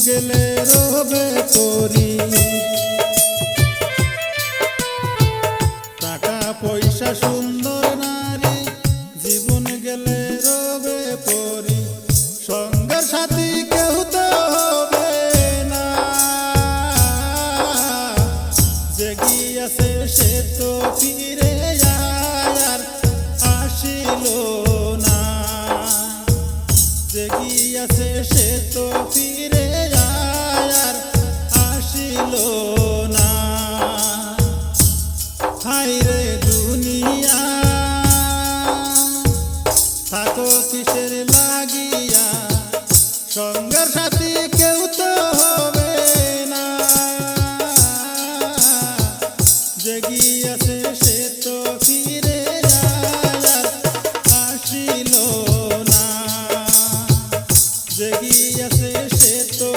গেলে রবে পরি, টাকা পয়সা সুন্দর নারী জীবন গেলে রবে পরি, সঙ্গের সাথী কেউ তো হবে না, যে গিয়াছে সে তো ফিরে আর আসিল না, যে গিয়াছে সে তো ফিরে আর আসিল না। হায়রে দুনিয়া থাকো কিসের লাগিয়া, সঙ্গের সাথী কেউ তো হবে না, যে গিয়াছে সে তো ফিরে আর আসিল না, যে গিয়াছে সে তো